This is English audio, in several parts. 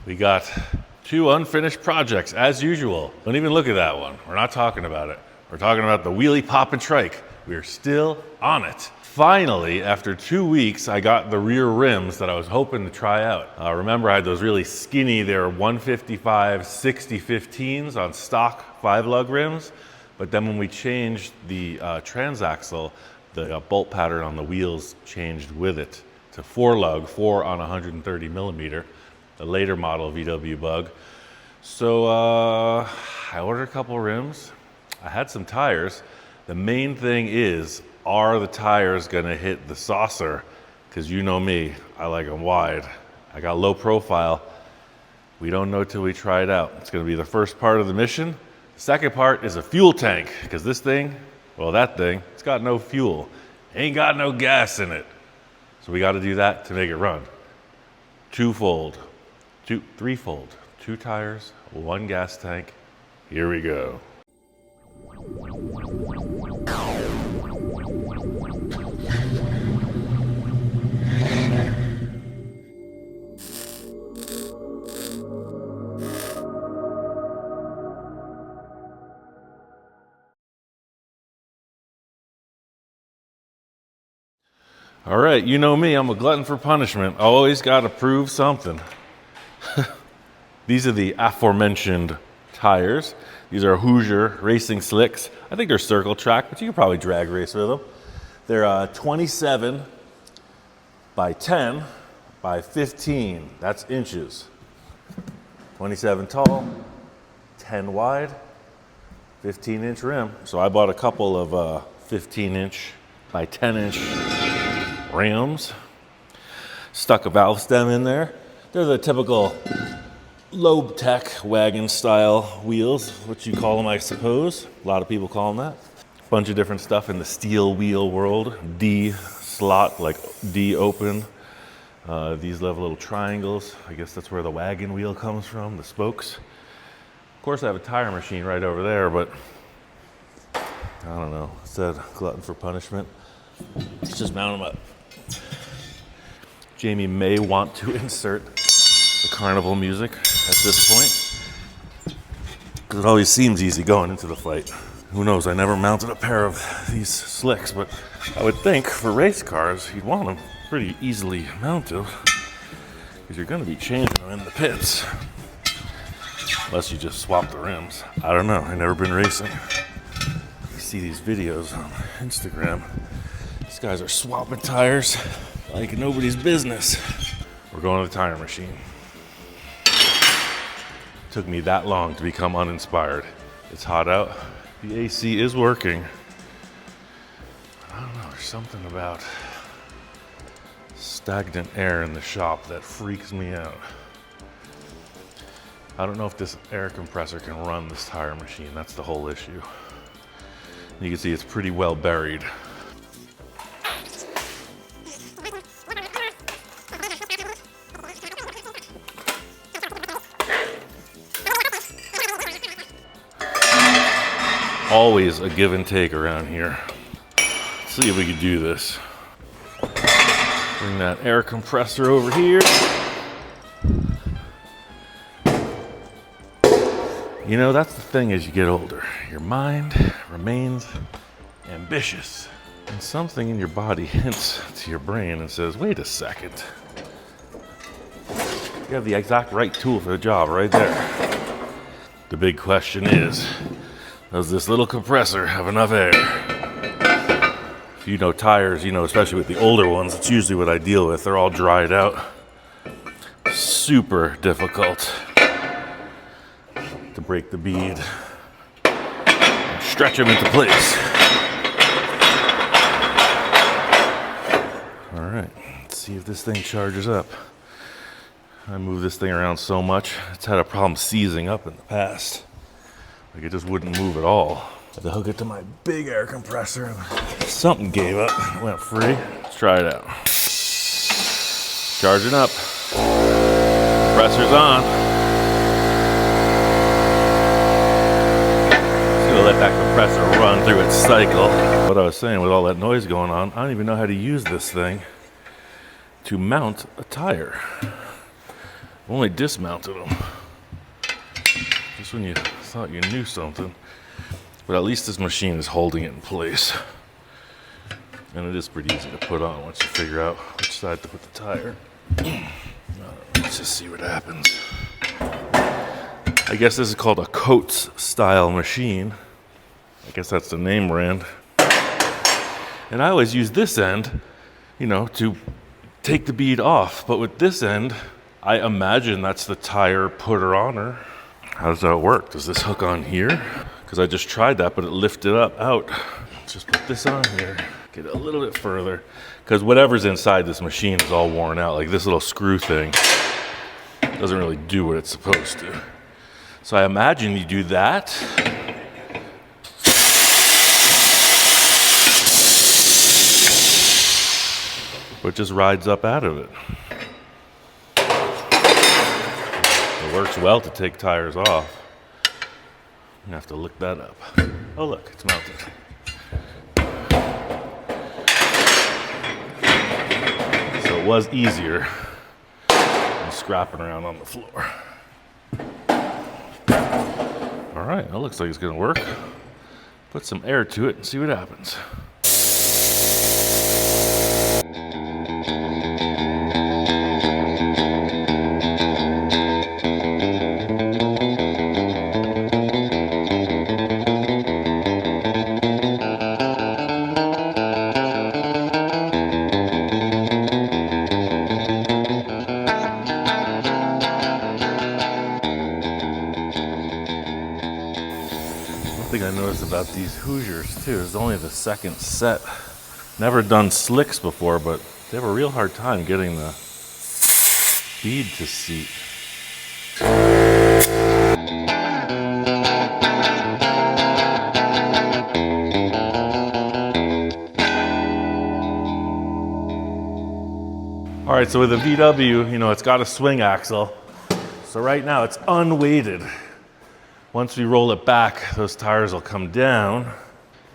We got 2 unfinished projects, as usual. Don't even look at that one. We're not talking about it. We're talking about the Wheelie Pop and Trike. We're still on it. Finally, after 2 weeks, I got the rear rims that I was hoping to try out. Remember, I had those really skinny, they were 155 60-15s on stock 5-lug rims. But then when we changed the transaxle, the bolt pattern on the wheels changed with it to 4-lug, 4 on 130 millimeter, the later model VW Bug. So I ordered a couple rims. I had some tires. The main thing is, are the tires gonna hit the saucer? Because you know me, I like them wide. I got low profile. We don't know till we try it out. It's gonna be the first part of the mission. The second part is a fuel tank, because this thing, well, that thing, it's got no fuel. Ain't got no gas in it. So we gotta do that to make it run. Threefold. 2 tires, 1 gas tank. Here we go. All right, you know me, I'm a glutton for punishment. Always got to prove something. These are the aforementioned tires. These are Hoosier Racing Slicks. I think they're circle track, but you can probably drag race with them. They're 27 by 10 by 15. That's inches. 27 tall, 10 wide, 15-inch rim. So I bought a couple of 15-inch by 10-inch rims. Stuck a valve stem in there. They're the typical Loeb Tech wagon style wheels, what you call them, I suppose. A lot of people call them that. Bunch of different stuff in the steel wheel world. D slot, like D open. These have little triangles. I guess that's where the wagon wheel comes from, the spokes. Of course, I have a tire machine right over there, but I don't know. It said glutton for punishment. Let's just mount them up. Jamie may want to insert the carnival music at this point, because it always seems easy going into the fight. Who knows, I never mounted a pair of these slicks, but I would think for race cars, you'd want them pretty easily mounted, because you're gonna be changing them in the pits. Unless you just swap the rims. I don't know, I've never been racing. You see these videos on Instagram. These guys are swapping tires like nobody's business. We're going to the tire machine. Took me that long to become uninspired. It's hot out. The AC is working. I don't know, there's something about stagnant air in the shop that freaks me out. I don't know if this air compressor can run this tire machine. That's the whole issue. You can see it's pretty well buried. Always a give and take around here. Let's see if we can do this. Bring that air compressor over here. You know, that's the thing as you get older. Your mind remains ambitious. And something in your body hints to your brain and says, wait a second. You have the exact right tool for the job right there. The big question is, does this little compressor have enough air? If you know tires, you know, especially with the older ones, it's usually what I deal with. They're all dried out. Super difficult to break the bead and stretch them into place. All right, let's see if this thing charges up. I move this thing around so much, it's had a problem seizing up in the past. Like it just wouldn't move at all. I had to hook it to my big air compressor and something gave up. It went free. Let's try it out. Charging up. Compressor's on. Just gonna let that compressor run through its cycle. What I was saying, with all that noise going on, I don't even know how to use this thing to mount a tire. Only dismounted them. Just when you thought you knew something. But at least this machine is holding it in place. And it is pretty easy to put on once you figure out which side to put the tire. Let's just see what happens. I guess this is called a Coates style machine. I guess that's the name brand. And I always use this end, you know, to take the bead off. But with this end, I imagine that's the tire putter-oner. How does that work? Does this hook on here? Because I just tried that, but it lifted up out. Let's just put this on here. Get it a little bit further. Because whatever's inside this machine is all worn out. Like this little screw thing doesn't really do what it's supposed to. So I imagine you do that. But it just rides up out of it. It works well to take tires off. I'm gonna have to look that up. Oh look, it's mounted. So it was easier than scrapping around on the floor. All right, that looks like it's gonna work. Put some air to it and see what happens. Thing I noticed about these Hoosiers too is only the second set. Never done slicks before, but they have a real hard time getting the bead to seat. All right, so with a VW, you know, it's got a swing axle. So right now it's unweighted. Once we roll it back, those tires will come down.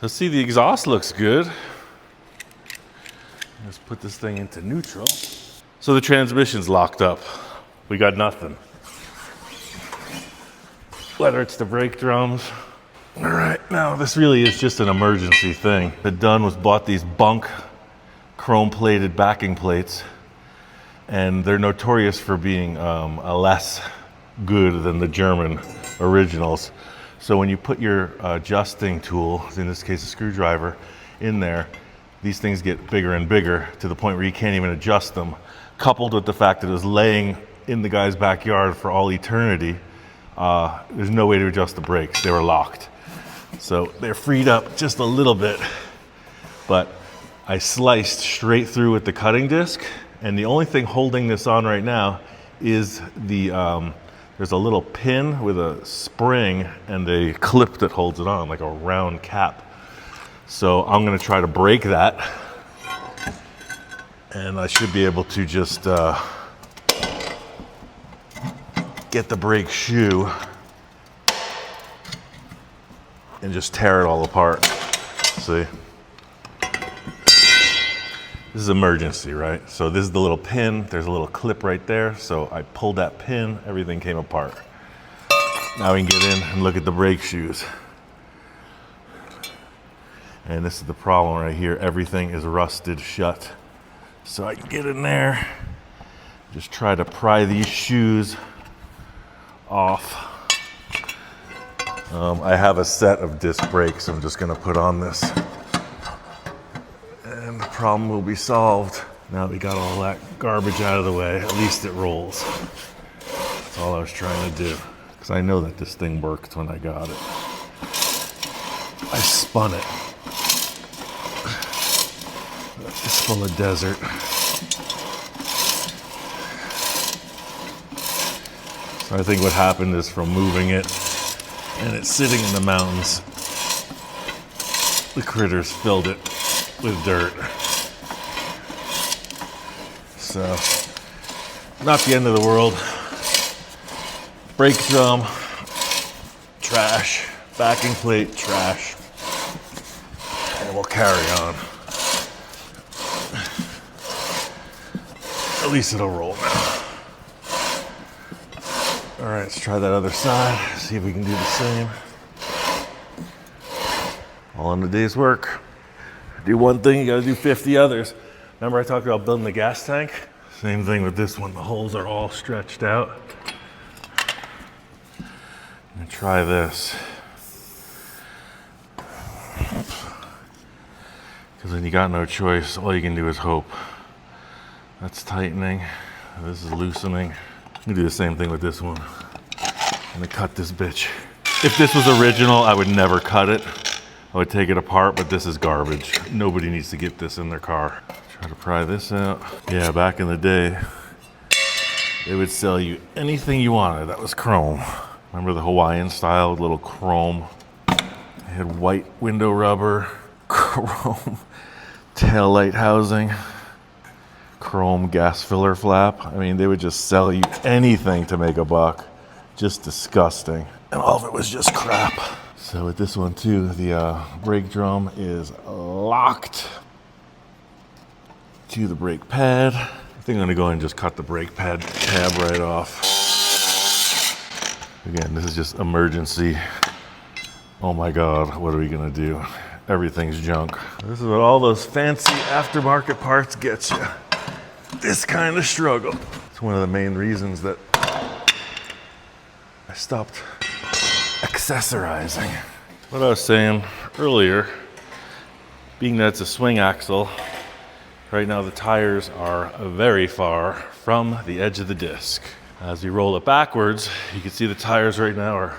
Let's see, the exhaust looks good. Let's put this thing into neutral. So the transmission's locked up. We got nothing. Whether it's the brake drums. All right, now this really is just an emergency thing. The Dunn was bought these bunk chrome plated backing plates, and they're notorious for being a less good than the German originals. So when you put your adjusting tool, in this case a screwdriver, in there, these things get bigger and bigger to the point where you can't even adjust them. Coupled with the fact that it was laying in the guy's backyard for all eternity, there's no way to adjust the brakes. They were locked. So they're freed up just a little bit, but I sliced straight through with the cutting disc, and the only thing holding this on right now is the there's a little pin with a spring and a clip that holds it on, like a round cap. So I'm gonna try to break that, and I should be able to just get the brake shoe and just tear it all apart. See? This is emergency, right? So this is the little pin. There's a little clip right there. So I pulled that pin, everything came apart. Now we can get in and look at the brake shoes. And this is the problem right here. Everything is rusted shut. So I can get in there, just try to pry these shoes off. I have a set of disc brakes I'm just gonna put on this, and the problem will be solved. Now we got all that garbage out of the way, at least it rolls. That's all I was trying to do, because I know that this thing worked when I got it. I spun it. It's full of desert. So I think what happened is, from moving it and it's sitting in the mountains, the critters filled it with dirt. So, not the end of the world. Brake drum, trash. Backing plate, trash. And we'll carry on. At least it'll roll now. All right, let's try that other side, see if we can do the same. All in the day's work. Do one thing, you gotta do 50 others. Remember I talked about building the gas tank? Same thing with this one, the holes are all stretched out. And try this. Because when you got no choice, all you can do is hope. That's tightening, this is loosening. I'm gonna do the same thing with this one. I'm gonna cut this bitch. If this was original, I would never cut it. I would take it apart, but this is garbage. Nobody needs to get this in their car. Try to pry this out. Yeah, back in the day, they would sell you anything you wanted that was chrome. Remember the Hawaiian style, little chrome? They had white window rubber, chrome tail light housing, chrome gas filler flap. I mean, they would just sell you anything to make a buck. Just disgusting. And all of it was just crap. So with this one too, the brake drum is locked to the brake pad. I think I'm gonna go ahead and just cut the brake pad tab right off. Again, this is just emergency. Oh my God, what are we gonna do? Everything's junk. This is what all those fancy aftermarket parts get you. This kind of struggle. It's one of the main reasons that I stopped accessorizing. What I was saying earlier, being that it's a swing axle, right now the tires are very far from the edge of the disc. As we roll it backwards, you can see the tires right now are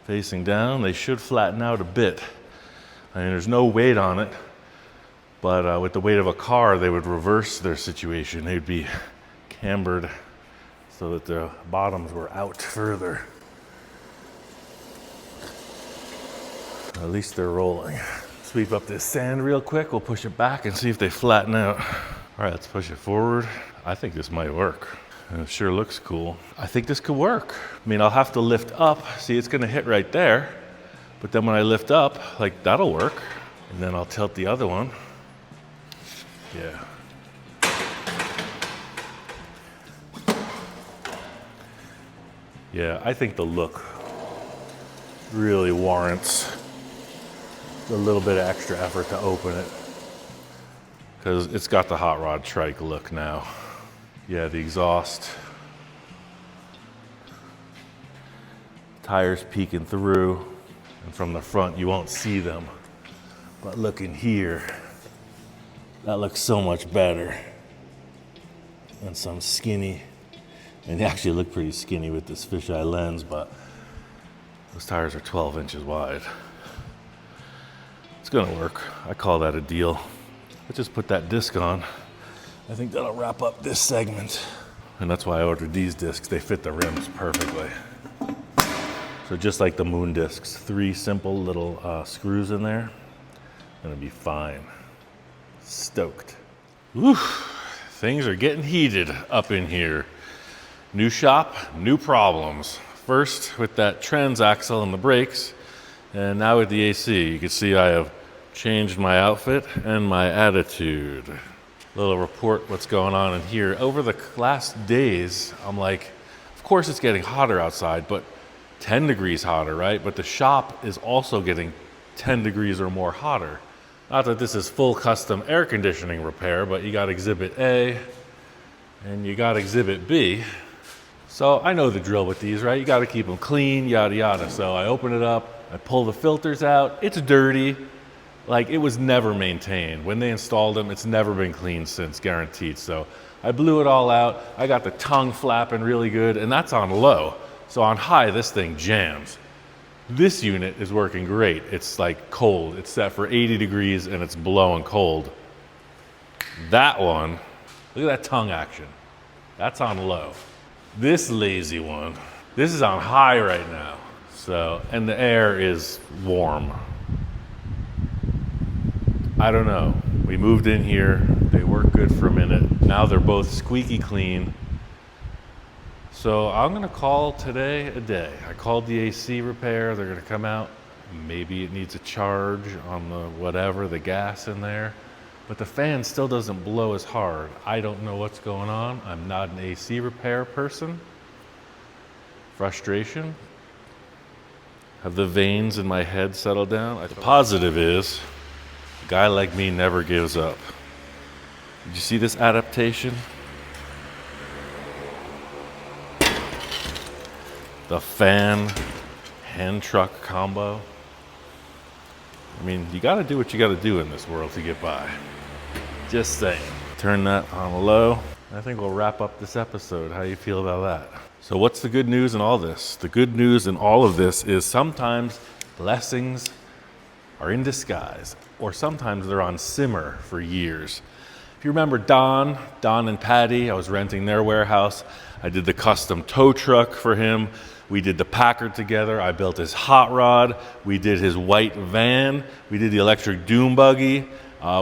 facing down. They should flatten out a bit. I mean, there's no weight on it, but with the weight of a car, they would reverse their situation. They'd be cambered so that the bottoms were out further. At least they're rolling. Sweep up this sand real quick. We'll push it back and see if they flatten out. All right, let's push it forward. I think this might work. And it sure looks cool. I think this could work. I mean, I'll have to lift up. See, it's gonna hit right there. But then when I lift up, like that'll work. And then I'll tilt the other one. Yeah. Yeah, I think the look really warrants a little bit of extra effort to open it, because it's got the hot rod trike look now. Yeah, the exhaust, tires peeking through, and from the front you won't see them, but look in here, that looks so much better than some skinny, and they actually look pretty skinny with this fisheye lens, but those tires are 12 inches wide. It's gonna work. I call that a deal. I just put that disc on. I think that'll wrap up this segment. And that's why I ordered these discs. They fit the rims perfectly. So just like the moon discs, 3 simple little screws in there. Gonna be fine. Stoked. Whew, things are getting heated up in here. New shop, new problems. First with that transaxle and the brakes, and now with the AC. You can see I have changed my outfit and my attitude. Little report what's going on in here. Over the last days, I'm like, of course it's getting hotter outside, but 10 degrees hotter, right? But the shop is also getting 10 degrees or more hotter. Not that this is full custom air conditioning repair, but you got Exhibit A and you got Exhibit B. So I know the drill with these, right? You got to keep them clean, yada, yada. So I open it up, I pull the filters out. It's dirty. Like, it was never maintained. When they installed them, it's never been cleaned since, guaranteed. So I blew it all out. I got the tongue flapping really good, and that's on low. So on high, this thing jams. This unit is working great. It's like cold. It's set for 80 degrees and it's blowing cold. That one, look at that tongue action. That's on low. This lazy one, this is on high right now. So, and the air is warm. I don't know. We moved in here. They work good for a minute. Now they're both squeaky clean. So I'm gonna call today a day. I called the AC repair. They're gonna come out. Maybe it needs a charge on the whatever, the gas in there. But the fan still doesn't blow as hard. I don't know what's going on. I'm not an AC repair person. Frustration? Have the veins in my head settled down? The positive is, a guy like me never gives up. Did you see this adaptation? The fan hand truck combo. I mean, you gotta do what you gotta do in this world to get by. Just saying. Turn that on low. I think we'll wrap up this episode. How you feel about that? So what's the good news in all this? The good news in all of this is sometimes blessings are in disguise, or sometimes they're on simmer for years. If you remember Don and Patty, I was renting their warehouse. I did the custom tow truck for him. We did the Packard together. I built his hot rod. We did his white van. We did the electric dune buggy.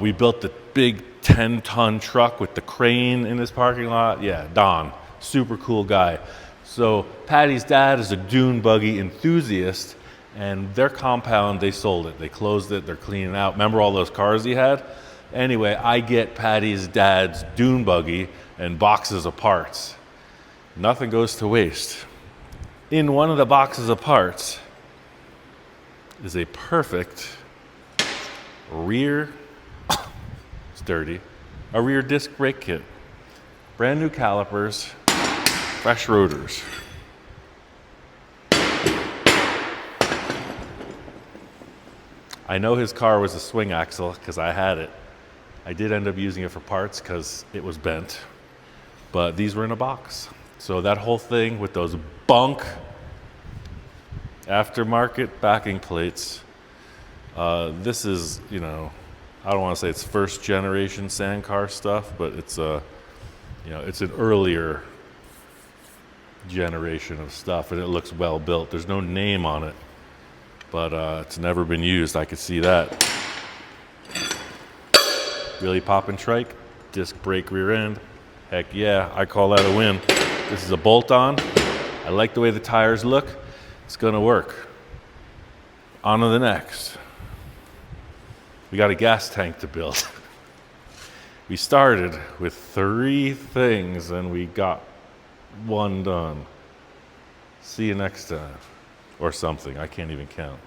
We built the big 10-ton truck with the crane in his parking lot. Yeah, Don, super cool guy. So Patty's dad is a dune buggy enthusiast, and their compound, they sold it. They closed it. They're cleaning out. Remember all those cars he had? Anyway, I get Patty's dad's dune buggy and boxes of parts. Nothing goes to waste. In one of the boxes of parts is a perfect rear, it's dirty, a rear disc brake kit. Brand new calipers, fresh rotors. I know his car was a swing axle because I had it. I did end up using it for parts because it was bent, but these were in a box. So that whole thing with those bunk aftermarket backing plates, this is, you know, I don't want to say it's first generation sand car stuff, but it's it's an earlier generation of stuff, and it looks well built. There's no name on it, but it's never been used. I could see that. Wheelie poppin' trike, disc brake rear end. Heck yeah, I call that a win. This is a bolt-on. I like the way the tires look. It's gonna work. On to the next. We got a gas tank to build. We started with 3 things and we got 1 done. See you next time. Or something, I can't even count.